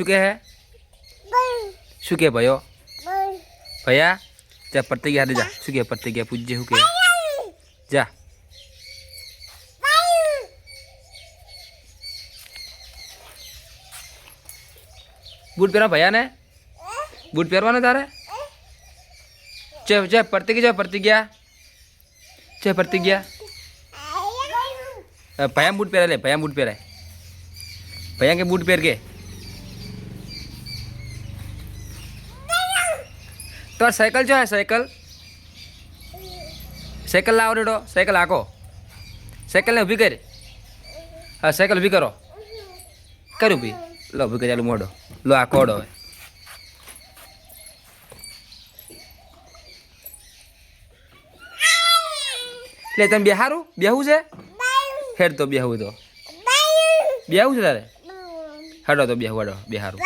શું કહે હે શું કહે ભયો ભયા જા પડતી ગયા જા શું કહે પડતી ગયા પૂછજે શું કહે જા બૂટ પહેરવા ભયા ને બૂટ પહેરવાનો તારે चे पड़ती गया चे पड़ती गया भैया बूट पहरा ले भैया बूट पहरा भैया के बूट पहर के तो साइकिल जो है साइकिल लाओ रेडो साइकिल आको साइकिल ने ऊभी कर हाँ साइकिल ऊभी करो कर ऊभी लो ऊभी कर चालू मोड़ो लो आको ओडो ले तने बेहू છે હેડ તો બેહવું છે તારે હેડો તો બેહવાડો બેહારું